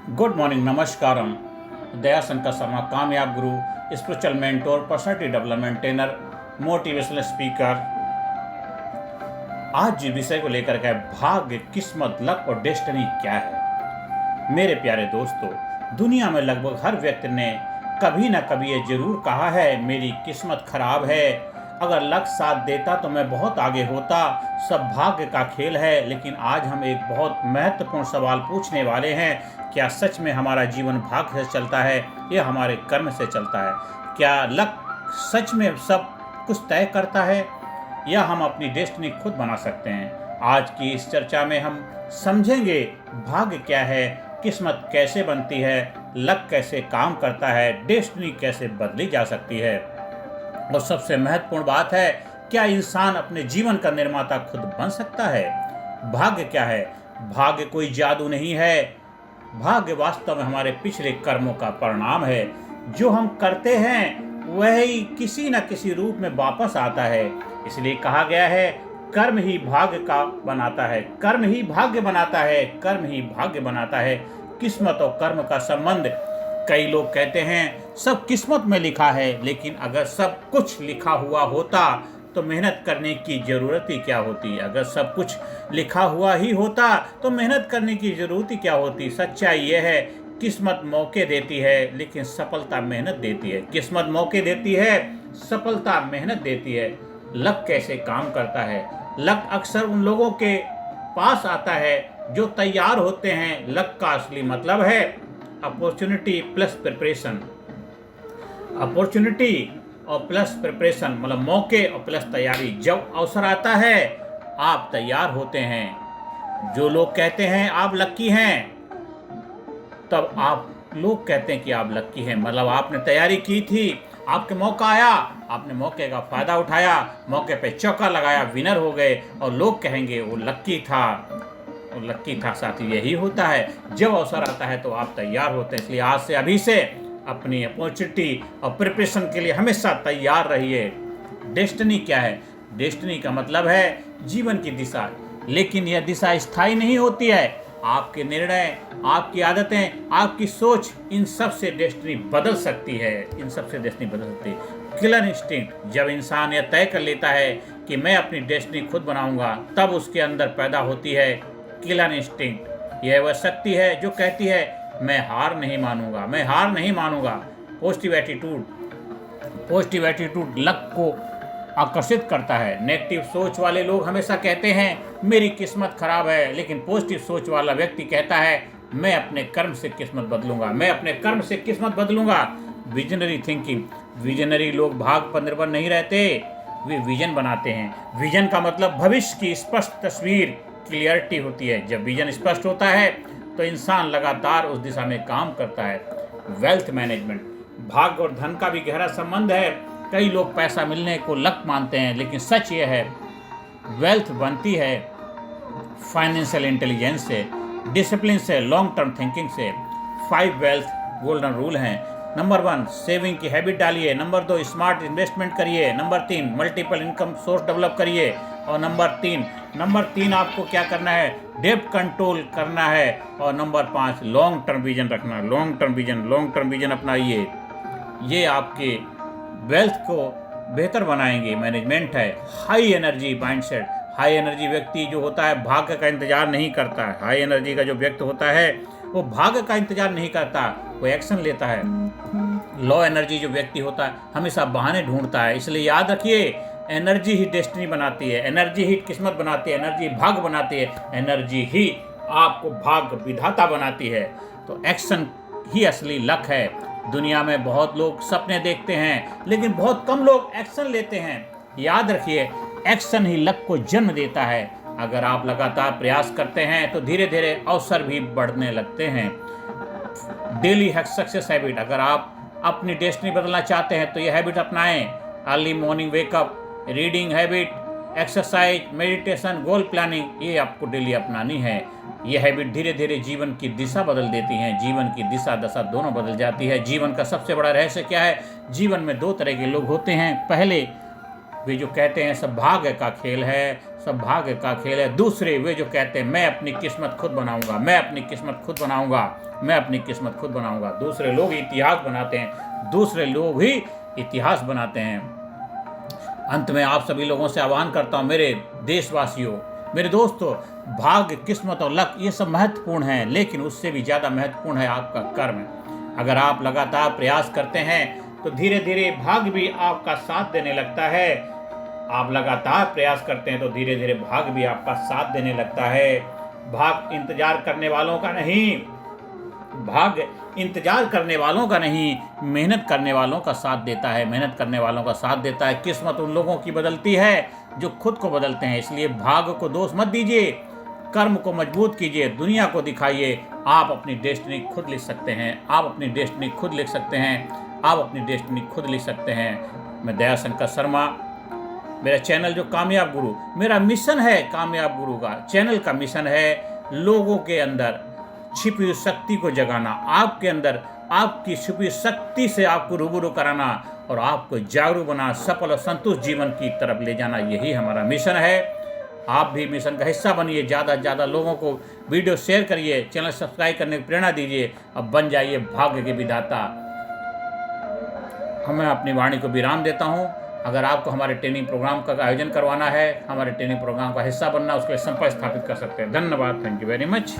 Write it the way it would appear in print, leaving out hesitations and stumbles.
Good morning, नमस्कारम। दया शंकर शर्मा, कामयाब guru, spiritual mentor, personality development trainer, motivational speaker. आज जिस विषय को लेकर के भाग्य, किस्मत, लक और डेस्टिनी क्या है। मेरे प्यारे दोस्तों, दुनिया में लगभग हर व्यक्ति ने कभी ना कभी ये जरूर कहा है, मेरी किस्मत खराब है, अगर लक साथ देता तो मैं बहुत आगे होता, सब भाग्य का खेल है। लेकिन आज हम एक बहुत महत्वपूर्ण सवाल पूछने वाले हैं, क्या सच में हमारा जीवन भाग्य से चलता है या हमारे कर्म से चलता है? क्या लक सच में सब कुछ तय करता है या हम अपनी डेस्टिनी खुद बना सकते हैं? आज की इस चर्चा में हम समझेंगे भाग्य क्या है, किस्मत कैसे बनती है, लक कैसे काम करता है, डेस्टिनी कैसे बदली जा सकती है, और सबसे महत्वपूर्ण बात है, क्या इंसान अपने जीवन का निर्माता खुद बन सकता है? भाग्य क्या है? भाग्य कोई जादू नहीं है। भाग्य वास्तव में हमारे पिछले कर्मों का परिणाम है। जो हम करते हैं वही किसी न किसी रूप में वापस आता है। इसलिए कहा गया है, कर्म ही भाग्य का बनाता है, कर्म ही भाग्य बनाता है, कर्म ही भाग्य बनाता है। किस्मत और कर्म का संबंध, कई लोग कहते हैं सब किस्मत में लिखा है, लेकिन अगर सब कुछ लिखा हुआ होता तो मेहनत करने की ज़रूरत ही क्या होती? अगर सब कुछ लिखा हुआ ही होता तो मेहनत करने की ज़रूरत ही क्या होती? सच्चाई यह है, किस्मत मौके देती है लेकिन सफलता मेहनत देती है। किस्मत मौके देती है, सफलता मेहनत देती है। लक कैसे काम करता है? लक अक्सर उन लोगों के पास आता है जो तैयार होते हैं। लक का असली मतलब है अपॉर्चुनिटी प्लस प्रिपरेशन। अपॉर्चुनिटी और प्लस प्रिपरेशन मतलब मौके और प्लस तैयारी। जब अवसर आता है आप तैयार होते हैं। जो लोग कहते हैं आप लक्की हैं, तब आप लोग कहते हैं कि आप लक्की हैं, मतलब आपने तैयारी की थी, आपके मौका आया, आपने मौके का फायदा उठाया, मौके पे चौका लगाया, विनर हो गए, और लोग कहेंगे वो लक्की था, वो लक्की था। साथी, यही होता है, जब अवसर आता है तो आप तैयार होते हैं। इसलिए आज से, अभी से अपनी अपॉर्चुनिटी और प्रिपरेशन के लिए हमेशा तैयार रहिए। डेस्टिनी क्या है? डेस्टिनी का मतलब है जीवन की दिशा, लेकिन यह दिशा स्थायी नहीं होती है। आपके निर्णय, आपकी आदतें, आपकी सोच, इन सब से डेस्टिनी बदल सकती है। इन सब से डेस्टिनी बदल सकती है। किलर इंस्टिंक्ट, जब इंसान यह तय कर लेता है कि मैं अपनी डेस्टिनी खुद बनाऊंगा, तब उसके अंदर पैदा होती है किलर इंस्टिंक्ट। यह वह शक्ति है जो कहती है मैं हार नहीं मानूंगा, मैं हार नहीं मानूंगा। Positive attitude, positive attitude luck को आकर्षित करता है। नेगेटिव सोच वाले लोग हमेशा कहते हैं मेरी किस्मत खराब है, लेकिन पॉजिटिव सोच वाला व्यक्ति कहता है मैं अपने कर्म से किस्मत बदलूंगा, मैं अपने कर्म से किस्मत बदलूंगा। विजनरी थिंकिंग, विजनरी लोग भाग पर निर्भर नहीं रहते, वे विजन बनाते हैं। विजन का मतलब भविष्य की स्पष्ट तस्वीर, क्लियरिटी होती है। जब विजन स्पष्ट होता है तो इंसान लगातार उस दिशा में काम करता है। वेल्थ मैनेजमेंट, भाग्य और धन का भी गहरा संबंध है। कई लोग पैसा मिलने को लक मानते हैं, लेकिन सच ये है वेल्थ बनती है फाइनेंशियल इंटेलिजेंस से, डिसिप्लिन से, लॉन्ग टर्म थिंकिंग से। 5 वेल्थ गोल्डन रूल हैं। नंबर 1, सेविंग की हैबिट डालिए। नंबर 2, स्मार्ट इन्वेस्टमेंट करिए। Number 3, multiple income source develop करिए। और नंबर तीन आपको क्या करना है? डेब्ट कंट्रोल करना है। और नंबर 5, लॉन्ग टर्म विजन रखना। लॉन्ग टर्म विजन अपनाइए। ये आपके वेल्थ को बेहतर बनाएंगे। मैनेजमेंट है high energy mindset. High energy व्यक्ति जो होता है भाग्य का इंतजार नहीं करता है। हाई एनर्जी का जो व्यक्ति होता है वो भाग्य का इंतजार नहीं करता, वो एक्शन लेता है। लो एनर्जी जो व्यक्ति होता है हमेशा बहाने ढूंढता है। इसलिए याद रखिए, एनर्जी ही डेस्टिनी बनाती है, एनर्जी ही किस्मत बनाती है, एनर्जी भाग्य बनाती है, एनर्जी ही आपको भाग्य विधाता बनाती है। तो एक्शन ही असली लक है। दुनिया में बहुत लोग सपने देखते हैं, लेकिन बहुत कम लोग एक्शन लेते हैं। याद रखिए, एक्शन ही लक को जन्म देता है। अगर आप लगातार प्रयास करते हैं तो धीरे धीरे अवसर भी बढ़ने लगते हैं। डेली सक्सेस हैबिट, अगर आप अपनी डेस्टिनी बदलना चाहते हैं तो ये हैबिट अपनाएं। Early morning wake up, reading habit, exercise, meditation, goal planning, ये आपको डेली अपनानी है। ये हैबिट धीरे धीरे जीवन की दिशा बदल देती हैं। जीवन की दिशा दशा दोनों बदल जाती है। जीवन का सबसे बड़ा रहस्य क्या है? जीवन में 2 तरह के लोग होते हैं। पहले वे जो कहते हैं सब भाग्य का खेल है, सब भाग्य का खेल है। दूसरे वे जो कहते हैं मैं अपनी किस्मत खुद बनाऊंगा, मैं अपनी किस्मत खुद बनाऊंगा, मैं अपनी किस्मत खुद बनाऊंगा। दूसरे लोग इतिहास बनाते हैं, दूसरे लोग ही इतिहास बनाते हैं। अंत में आप सभी लोगों से आह्वान करता हूँ, मेरे देशवासियों, मेरे दोस्तों, भाग्य, किस्मत और लक ये सब महत्वपूर्ण हैं, लेकिन उससे भी ज़्यादा महत्वपूर्ण है आपका कर्म। अगर आप लगातार प्रयास करते हैं तो धीरे धीरे भाग्य भी आपका साथ देने लगता है। आप लगातार प्रयास करते हैं तो धीरे धीरे भाग्य भी आपका साथ देने लगता है। भाग्य इंतजार करने वालों का नहीं, भाग्य इंतजार करने वालों का नहीं, मेहनत करने वालों का साथ देता है, मेहनत करने वालों का साथ देता है। किस्मत उन लोगों की बदलती है जो खुद को बदलते हैं। इसलिए भाग्य को दोष मत दीजिए, कर्म को मजबूत कीजिए, दुनिया को दिखाइए आप अपनी डेस्टिनी खुद लिख सकते हैं, आप अपनी डेस्टिनी खुद लिख सकते हैं, आप अपनी डेस्टिनी खुद लिख सकते हैं। मैं दयाशंकर शर्मा, मेरा चैनल जो कामयाब गुरु, मेरा मिशन है कामयाब गुरु का चैनल का मिशन है लोगों के अंदर छिपी हुई शक्ति को जगाना, आपके अंदर आपकी छिपी शक्ति से आपको रूबरू कराना और आपको जागरूक बना सफल और संतुष्ट जीवन की तरफ ले जाना, यही हमारा मिशन है। आप भी मिशन का हिस्सा बनिए, ज़्यादा से ज़्यादा लोगों को वीडियो शेयर करिए, चैनल सब्सक्राइब करने की प्रेरणा दीजिए, अब बन जाइए भाग्य के विधाता। मैं अपनी वाणी को विराम देता हूँ। अगर आपको हमारे ट्रेनिंग प्रोग्राम का आयोजन करवाना है, हमारे ट्रेनिंग प्रोग्राम का हिस्सा बनना, उसके लिए संपर्क स्थापित कर सकते हैं। धन्यवाद, थैंक यू वेरी मच।